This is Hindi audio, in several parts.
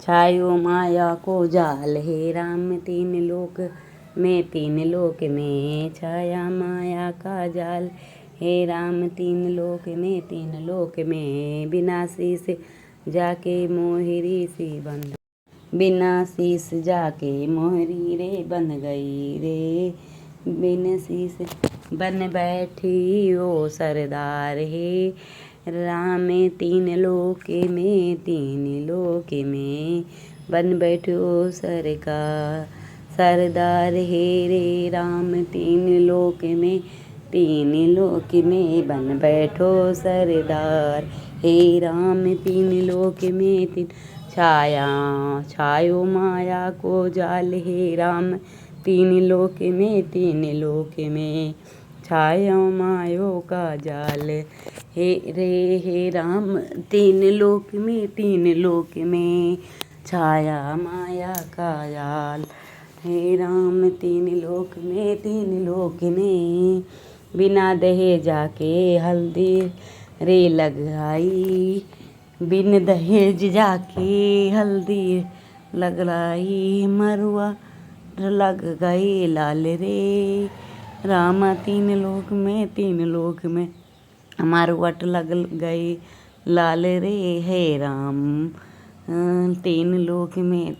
छायो माया को जाल हे राम तीन लोक में छाया माया का जाल हे राम तीन लोक में बिना शीस जाके मोहरी सी बंध बिना शीस जाके मोहरी रे बन गई रे बिन शीस बन बैठी ओ सरदार हे राम तीन लोक में बन बैठो सरदार हे रे राम तीन लोक में बन बैठो सरदार हे राम तीन लोक में तीन छायो माया को जाल हे राम तीन लोक में छायो मायो का जाल हे राम तीन लोक में छाया माया का जाल हे राम तीन लोक में बिना दहेज के हल्दी रे लगाई बिन दहेज जाके हल्दी लगलाई मरुआ लग गई लाल रे रामा तीन लोक में मरुवट लग गई लाल रे हे राम तीन लोक में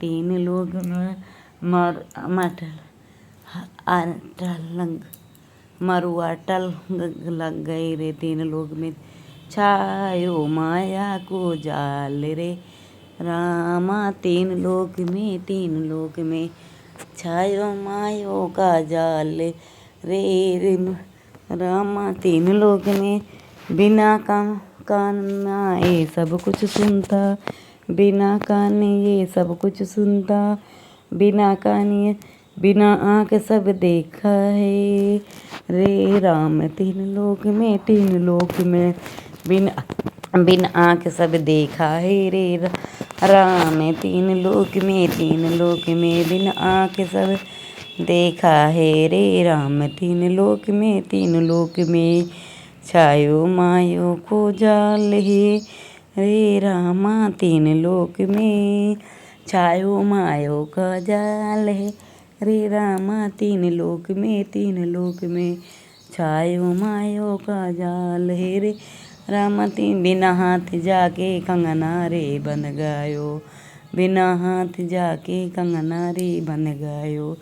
मरुआ टल लग गई रे तीन लोक में छायो माया को जाल रे रामा तीन लोक में छायो मायो का जाल रे रामा तीन लोक में बिना कान ये सब कुछ सुनता बिना कान ये सब कुछ सुनता बिना कान ये बिना आँख सब देखा है रे राम तीन लोक में बिन आँख सब देखा है रे राम तीन लोक में बिन आँख सब देखा है रे राम तीन लोक में छायो मायो को जाल है रे रामा तीन लोक में छायो मायो का जाल है रे रामा तीन लोक में छायो मायो का जाल है रे रामा तीन बिना हाथ जाके कंगना रे बन गयो बिना हाथ जाके कंगना रे बन गयो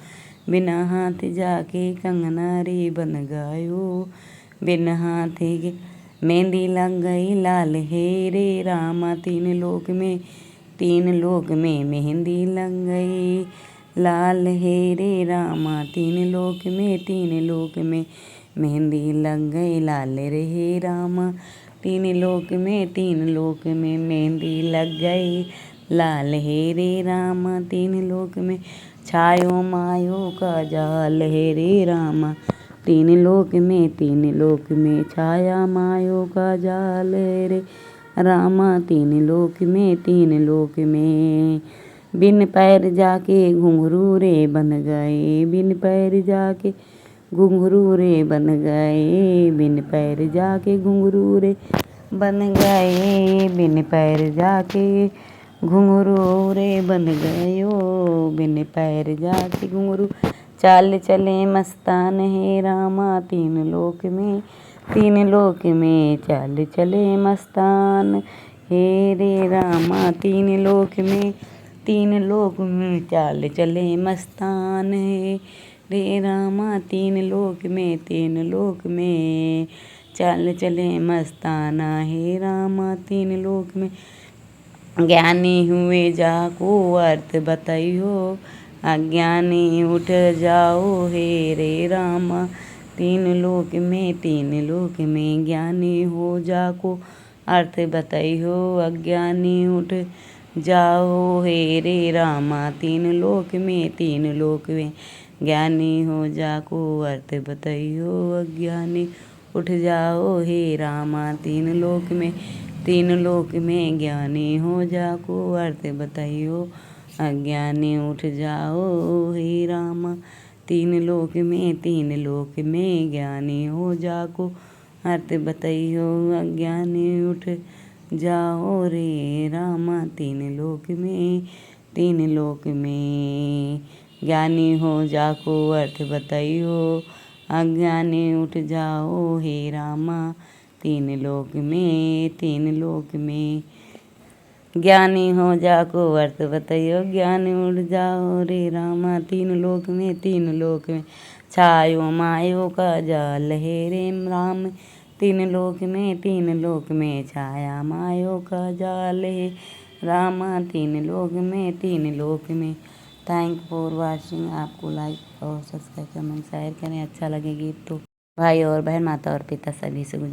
बिना हाथ जाके कंगना रे बन गयो बिना हाथ के मेहंदी लग गई लाल है रे रामा तीन लोक में मेहंदी लग गई लाल है रे रामा तीन लोक में मेहंदी लग गई लाल रे हे रामा तीन लोक में मेहंदी लग गई लाल है रे रामा तीन लोक में छायो मायो का जाल है रे रामा तीन लोक में छाया मायो का जाल है रे रामा तीन लोक में बिन पैर जाके घुंघरू रे बन गए बिन पैर जाके घुंघरू रे बन गए बिन पैर जाके घुंघरू रे बन गए बिन पैर जाके घुंघरू रे बन गयो बिन पैर जाके घुंघरू चाल चले मस्तान है रामा तीन लोक में चाल चले मस्तान हे रे रामा तीन लोक में चाल चले मस्तान है रे रामा तीन लोक में चाल चले मस्ताना हे रामा तीन लोक में ज्ञानी हुए जाको अर्थ बताइयो अज्ञानी उठ जाओ हे रे रामा तीन लोक में ज्ञानी हो जाको अर्थ बताइयो अज्ञानी उठ जाओ हे रे रामा तीन लोक में ज्ञानी हो जाको अर्थ बताइयो अज्ञानी उठ जाओ हे रामा तीन लोक में ज्ञानी हो जाको अर्थ बताइयो अज्ञानी उठ जाओ हे रामा तीन लोक में ज्ञानी हो जाको अर्थ बताइयो अज्ञानी उठ जाओ रे रामा तीन लोक में। ज्ञानी हो जाको अर्थ बताइयो, अज्ञानी उठ जाओ हे रामा तीन लोक में। ज्ञानी हो जाको अर्थ बताइयो, ज्ञानी उठ जाओ रे रामा तीन लोक में। छायो मायो का जाल है रे राम तीन लोक में। छाया मायो का जाल है रामा तीन लोक में। Thank for watching. आपको लाइक और सब्सक्राइब कमेंट शेयर करें। अच्छा लगेगी तो भाई और बहन, माता और पिता सभी से